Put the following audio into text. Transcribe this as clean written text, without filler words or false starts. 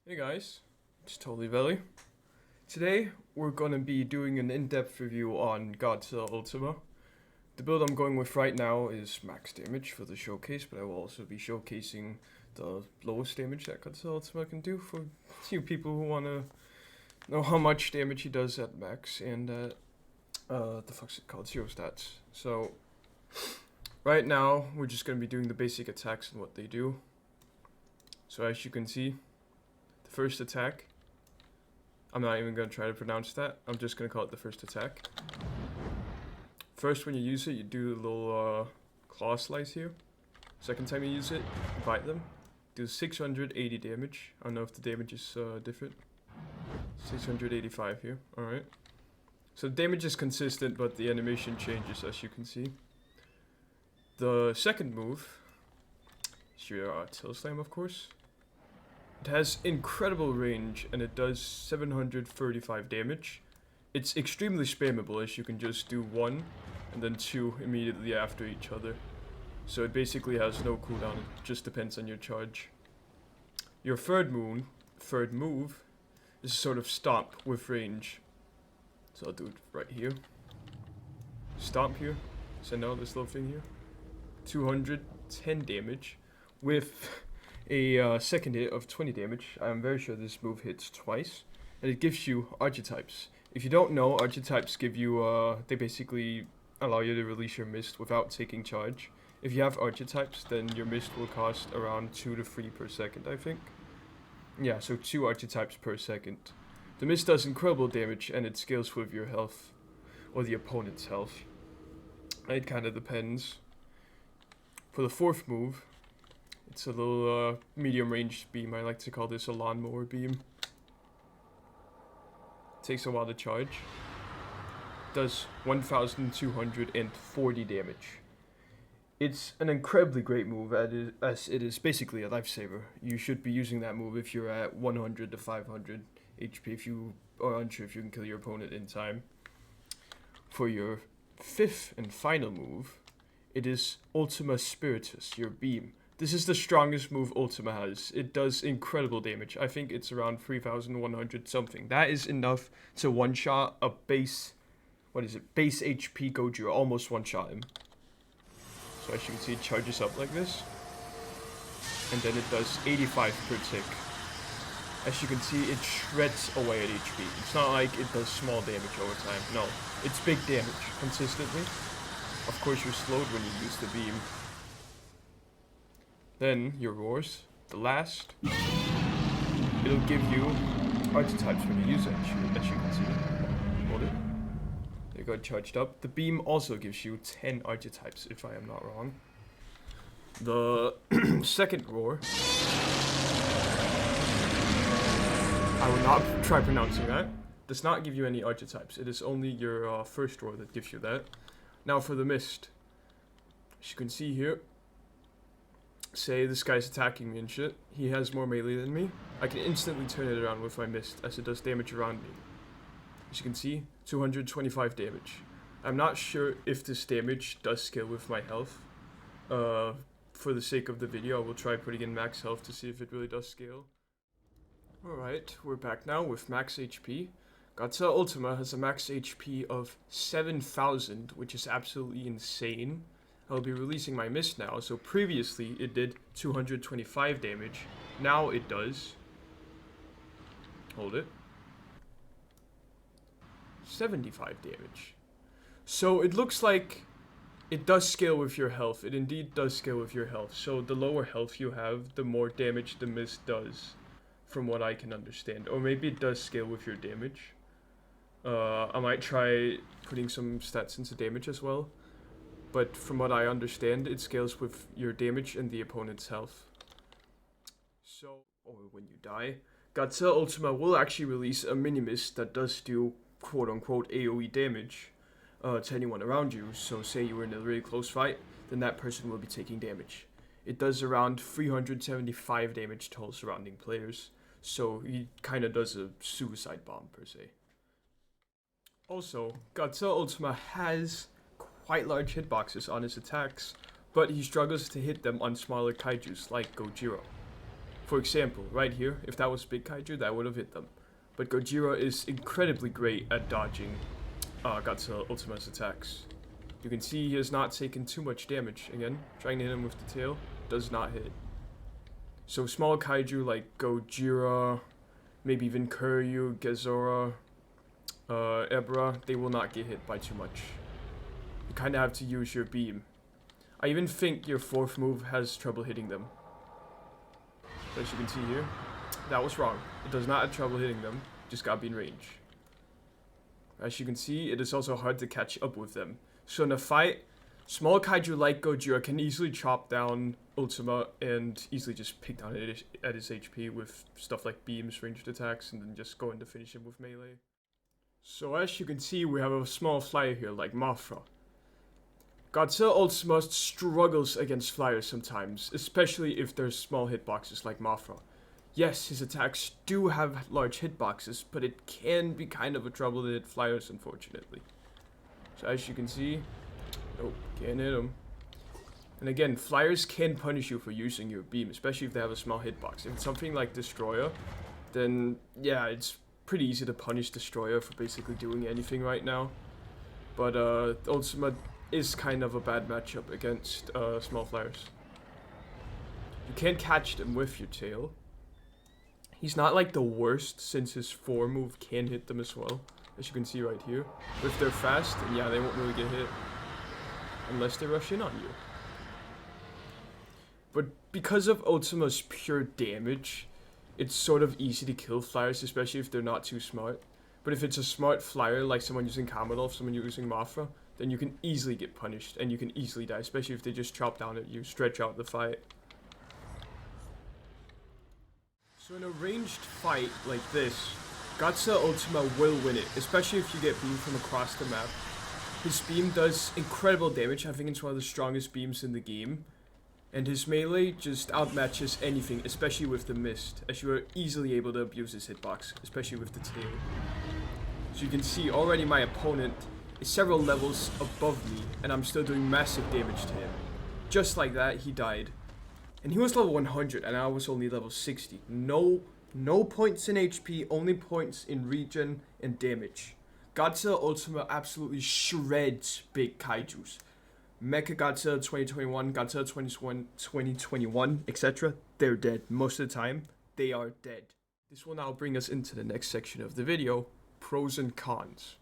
Hey guys, it's Totally Belly. Today we're gonna be doing an in-depth review on Godzilla Ultima. The build I'm going with right now is max damage for the showcase, but I will also be showcasing the lowest damage that Godzilla Ultima can do for you people who wanna know how much damage he does at max and at the fuck's it called, zero stats. So right now we're just gonna be doing the basic attacks and what they do. So as you can see, the first attack, I'm not even going to try to pronounce that. I'm just going to call it the first attack. First, when you use it, you do a little claw slice here. Second time you use it, bite them. Do 680 damage. I don't know if the damage is different. 685 here. Alright. So the damage is consistent, but the animation changes, as you can see. The second move is your tail slam, of course. It has incredible range and it does 735 damage. It's extremely spammable, as you can just do one and then two immediately after each other. So it basically has no cooldown, it just depends on your charge. Your third move is sort of stomp with range. So I'll do it right here. Stomp here, send out this little thing here. 210 damage with a second hit of 20 damage. I'm very sure this move hits twice, and it gives you archetypes. If you don't know, archetypes give you, they basically allow you to release your mist without taking charge. If you have archetypes, then your mist will cost around 2 to 3 per second, I think. Yeah, so 2 archetypes per second. The mist does incredible damage, and it scales with your health, or the opponent's health. It kind of depends. For the fourth move, it's a little medium range beam. I like to call this a lawnmower beam. Takes a while to charge. Does 1240 damage. It's an incredibly great move as it is basically a lifesaver. You should be using that move if you're at 100 to 500 HP, if you are unsure if you can kill your opponent in time. For your fifth and final move, it is Ultima Spiritus, your beam. This is the strongest move Ultima has. It does incredible damage. I think it's around 3,100 something. That is enough to one-shot a base, base HP Godzilla, almost one-shot him. So as you can see, it charges up like this. And then it does 85 per tick. As you can see, it shreds away at HP. It's not like it does small damage over time. No, it's big damage consistently. Of course, you're slowed when you use the beam. Then, your roars, the last, it'll give you archetypes when you use it, as you can see. Hold it. They got charged up. The beam also gives you 10 archetypes, if I am not wrong. The second roar, I will not try pronouncing that, does not give you any archetypes. It is only your first roar that gives you that. Now for the mist, as you can see here, say this guy's attacking me and shit, he has more melee than me, I can instantly turn it around with my mist as it does damage around me. As you can see, 225 damage. I'm not sure if this damage does scale with my health. For the sake of the video, I will try putting in max health to see if it really does scale. Alright, we're back now with max HP. Godzilla Ultima has a max HP of 7,000, which is absolutely insane. I'll be releasing my mist now, so previously it did 225 damage. Now it does, hold it, 75 damage. So it looks like it does scale with your health. It indeed does scale with your health. So the lower health you have, the more damage the mist does, from what I can understand. Or maybe it does scale with your damage. I might try putting some stats into damage as well. But from what I understand, it scales with your damage and the opponent's health. So, or when you die, Godzilla Ultima will actually release a mini-mist that does do quote-unquote AoE damage to anyone around you. So say you were in a really close fight, then that person will be taking damage. It does around 375 damage to all surrounding players. So he kind of does a suicide bomb per se. Also, Godzilla Ultima has quite large hitboxes on his attacks, but he struggles to hit them on smaller kaijus like Godzilla. For example, right here, if that was big kaiju, that would have hit them. But Gojira is incredibly great at dodging Godzilla Ultima's attacks. You can see he has not taken too much damage. Again, trying to hit him with the tail, does not hit. So small kaiju like Gojira, maybe even Kuryu, Gezora, Ebra, they will not get hit by too much. You kind of have to use your beam. I even think your fourth move has trouble hitting them. As you can see here, that was wrong. It does not have trouble hitting them, just gotta be in range. As you can see, it is also hard to catch up with them. So in a fight, small kaiju like Gojira can easily chop down Ultima and easily just pick down at his HP with stuff like beams, ranged attacks, and then just go in to finish him with melee. So as you can see, we have a small flyer here like Mothra. Godzilla Ultima struggles against flyers sometimes, especially if there's small hitboxes like Mothra. Yes, his attacks do have large hitboxes, but it can be kind of a trouble to hit flyers, unfortunately. So as you can see, nope, can't hit him. And again, flyers can punish you for using your beam, especially if they have a small hitbox. If it's something like Destroyer, then yeah, it's pretty easy to punish Destroyer for basically doing anything right now. But Ultima is kind of a bad matchup against small flyers. You can't catch them with your tail. He's not like the worst, since his 4 move can hit them as well, as you can see right here. But if they're fast, then yeah, they won't really get hit unless they rush in on you. But because of Ultima's pure damage, it's sort of easy to kill flyers, especially if they're not too smart. But if it's a smart flyer, like someone using Kamadolf, someone using Mothra, then you can easily get punished, and you can easily die, especially if they just chop down at you, stretch out the fight. So in a ranged fight like this, Godzilla Ultima will win it, especially if you get beamed from across the map. His beam does incredible damage. I think it's one of the strongest beams in the game. And his melee just outmatches anything, especially with the mist, as you are easily able to abuse his hitbox, especially with the tail. So you can see already my opponent is several levels above me, and I'm still doing massive damage to him. Just like that, he died. And he was level 100, and I was only level 60. No points in HP, only points in regen and damage. Godzilla Ultima absolutely shreds big kaijus. Mecha Godzilla 2021, Godzilla 2021, etc. They're dead. Most of the time, they are dead. This will now bring us into the next section of the video, pros and cons.